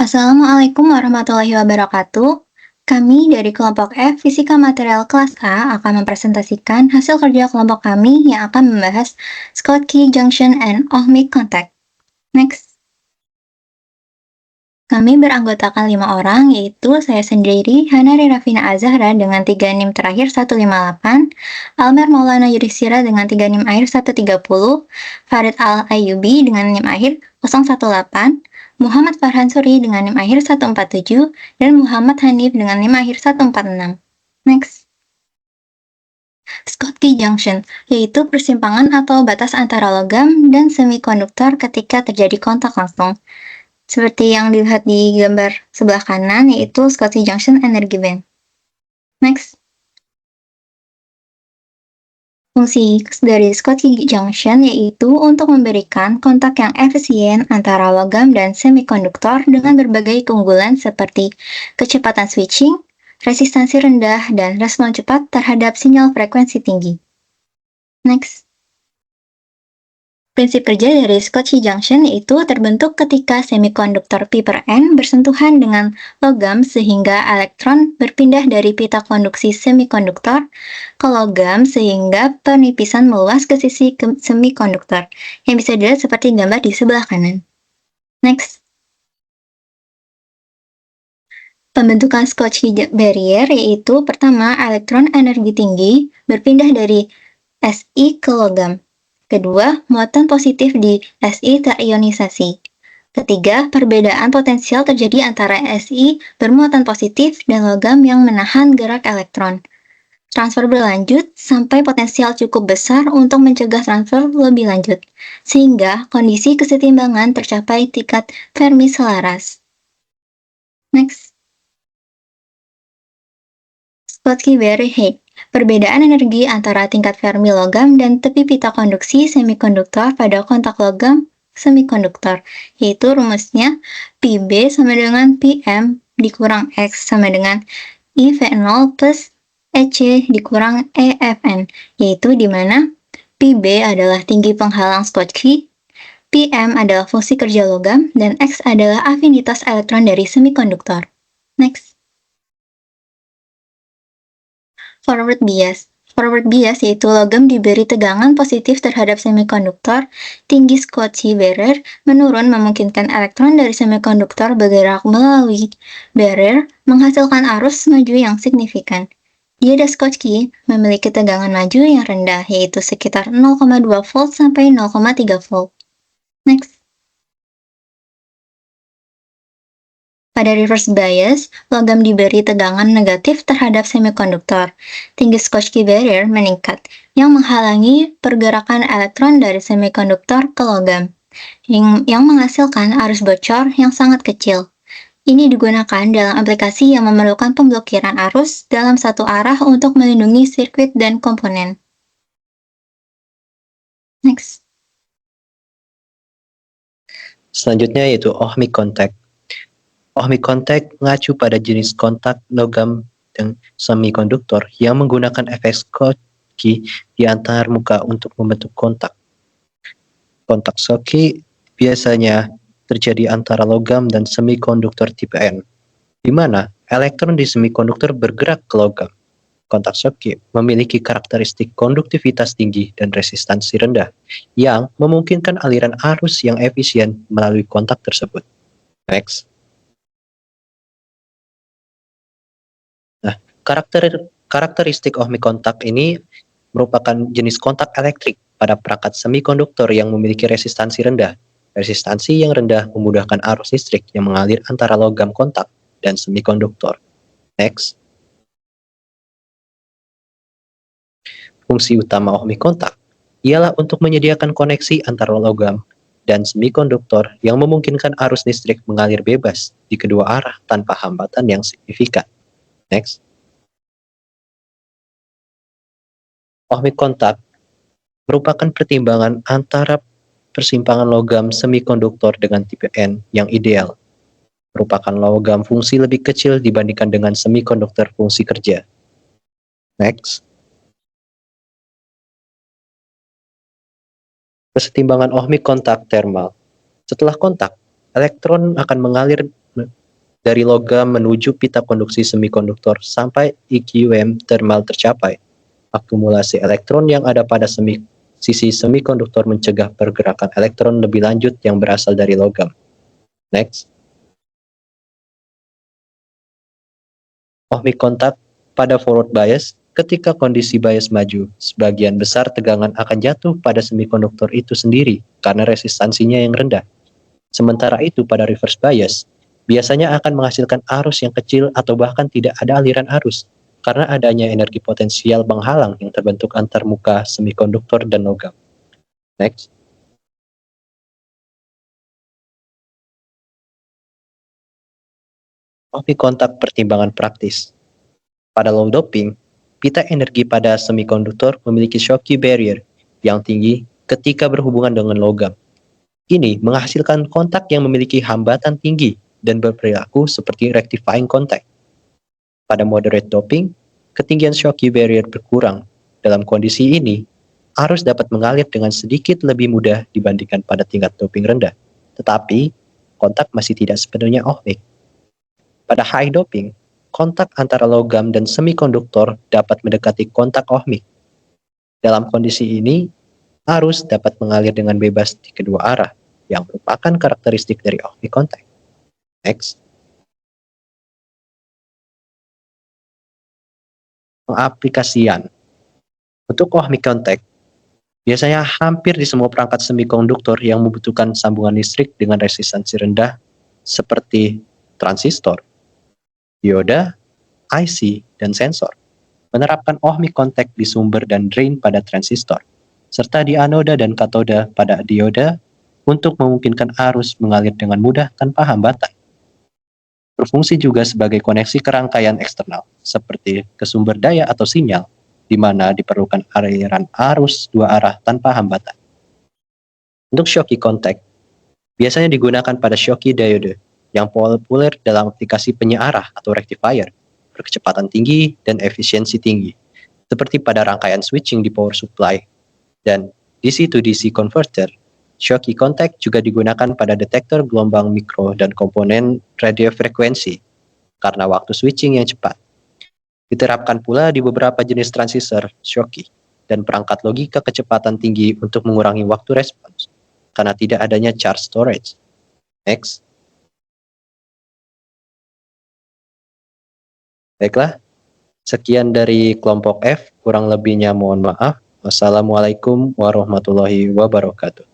Assalamualaikum warahmatullahi wabarakatuh. Kami dari kelompok F Fisika Material kelas A akan mempresentasikan hasil kerja kelompok kami yang akan membahas Schottky Junction and Ohmic Contact. Next. Kami beranggotakan 5 orang, yaitu saya sendiri, Hanari Rafina Azahra dengan 3 NIM terakhir 158, Almer Maulana Yudhistira dengan 3 NIM akhir 130, Farid Al-Ayyubi dengan NIM akhir 018, Muhammad Farhan Suri dengan NIM akhir 147, dan Muhammad Hanif dengan NIM akhir 146. Next. Schottky Junction, yaitu persimpangan atau batas antara logam dan semikonduktor ketika terjadi kontak langsung. Seperti yang dilihat di gambar sebelah kanan, yaitu Schottky Junction Energy Band. Next. Fungsi dari Schottky Junction yaitu untuk memberikan kontak yang efisien antara logam dan semikonduktor dengan berbagai keunggulan seperti kecepatan switching, resistansi rendah, dan respon cepat terhadap sinyal frekuensi tinggi. Next. Prinsip kerja dari Schottky Junction yaitu terbentuk ketika semikonduktor P per N bersentuhan dengan logam sehingga elektron berpindah dari pita konduksi semikonduktor ke logam sehingga penipisan meluas ke sisi semikonduktor, yang bisa dilihat seperti gambar di sebelah kanan. Next. Pembentukan Schottky barrier yaitu pertama, elektron energi tinggi berpindah dari Si ke logam. Kedua, muatan positif di Si terionisasi. Ketiga, perbedaan potensial terjadi antara Si bermuatan positif dan logam yang menahan gerak elektron. Transfer berlanjut sampai potensial cukup besar untuk mencegah transfer lebih lanjut, sehingga kondisi kesetimbangan tercapai tingkat Fermi selaras. Next. Schottky barrier height. Perbedaan energi antara tingkat Fermi logam dan tepi pita konduksi semikonduktor pada kontak logam semikonduktor, yaitu rumusnya Pb sama dengan Pm dikurang X sama dengan IV0 plus EC dikurang EFN, yaitu di mana Pb adalah tinggi penghalang Schottky, Pm adalah fungsi kerja logam, dan X adalah afinitas elektron dari semikonduktor. Next. Forward bias. Forward bias yaitu logam diberi tegangan positif terhadap semikonduktor, tinggi Schottky barrier menurun memungkinkan elektron dari semikonduktor bergerak melalui barrier menghasilkan arus maju yang signifikan. Dioda Schottky memiliki tegangan maju yang rendah yaitu sekitar 0,2 volt sampai 0,3 volt. Next. Pada reverse bias, logam diberi tegangan negatif terhadap semikonduktor. Tinggi Schottky barrier meningkat, yang menghalangi pergerakan elektron dari semikonduktor ke logam, yang menghasilkan arus bocor yang sangat kecil. Ini digunakan dalam aplikasi yang memerlukan pemblokiran arus dalam satu arah untuk melindungi sirkuit dan komponen. Next. Selanjutnya yaitu ohmic contact. Ohmic contact mengacu pada jenis kontak logam dan semikonduktor yang menggunakan efek Schottky di antar muka untuk membentuk kontak. Kontak Schottky biasanya terjadi antara logam dan semikonduktor tipe N, di mana elektron di semikonduktor bergerak ke logam. Kontak Schottky memiliki karakteristik konduktivitas tinggi dan resistansi rendah, yang memungkinkan aliran arus yang efisien melalui kontak tersebut. Next. Karakteristik ohmic kontak ini merupakan jenis kontak elektrik pada perangkat semikonduktor yang memiliki resistansi rendah. Resistansi yang rendah memudahkan arus listrik yang mengalir antara logam kontak dan semikonduktor. Next. Fungsi utama ohmic kontak ialah untuk menyediakan koneksi antara logam dan semikonduktor yang memungkinkan arus listrik mengalir bebas di kedua arah tanpa hambatan yang signifikan. Next. Ohmic kontak merupakan pertimbangan antara persimpangan logam semikonduktor dengan tipe N yang ideal. Merupakan logam fungsi lebih kecil dibandingkan dengan semikonduktor fungsi kerja. Next. Kesetimbangan ohmic kontak thermal. Setelah kontak, elektron akan mengalir dari logam menuju pita konduksi semikonduktor sampai IQM thermal tercapai. Akumulasi elektron yang ada pada sisi semikonduktor mencegah pergerakan elektron lebih lanjut yang berasal dari logam. Next. Ohmic contact pada forward bias. Ketika kondisi bias maju, sebagian besar tegangan akan jatuh pada semikonduktor itu sendiri karena resistansinya yang rendah. Sementara itu pada reverse bias, biasanya akan menghasilkan arus yang kecil atau bahkan tidak ada aliran arus karena adanya energi potensial penghalang yang terbentuk antar muka semikonduktor dan logam. Next. Ohmic kontak pertimbangan praktis. Pada low doping, pita energi pada semikonduktor memiliki Schottky barrier yang tinggi ketika berhubungan dengan logam. Ini menghasilkan kontak yang memiliki hambatan tinggi dan berperilaku seperti rectifying contact. Pada moderate doping, ketinggian Schottky barrier berkurang. Dalam kondisi ini, arus dapat mengalir dengan sedikit lebih mudah dibandingkan pada tingkat doping rendah. Tetapi, kontak masih tidak sepenuhnya ohmic. Pada high doping, kontak antara logam dan semikonduktor dapat mendekati kontak ohmic. Dalam kondisi ini, arus dapat mengalir dengan bebas di kedua arah, yang merupakan karakteristik dari ohmic contact. Next. Pengaplikasian. Untuk ohmic contact, biasanya hampir di semua perangkat semikonduktor yang membutuhkan sambungan listrik dengan resistansi rendah, seperti transistor, dioda, IC, dan sensor, menerapkan ohmic contact di sumber dan drain pada transistor, serta di anoda dan katoda pada dioda untuk memungkinkan arus mengalir dengan mudah tanpa hambatan. Berfungsi juga sebagai koneksi ke rangkaian eksternal, seperti ke sumber daya atau sinyal, di mana diperlukan aliran arus dua arah tanpa hambatan. Untuk Schottky contact, biasanya digunakan pada Schottky diode, yang populer dalam aplikasi penyearah atau rectifier, berkecepatan tinggi dan efisiensi tinggi, seperti pada rangkaian switching di power supply, dan DC to DC converter. Schottky contact juga digunakan pada detektor gelombang mikro dan komponen radiofrekuensi karena waktu switching yang cepat. Diterapkan pula di beberapa jenis transistor Schottky dan perangkat logika kecepatan tinggi untuk mengurangi waktu respons karena tidak adanya charge storage. Next. Baiklah, sekian dari kelompok F, kurang lebihnya mohon maaf. Wassalamualaikum warahmatullahi wabarakatuh.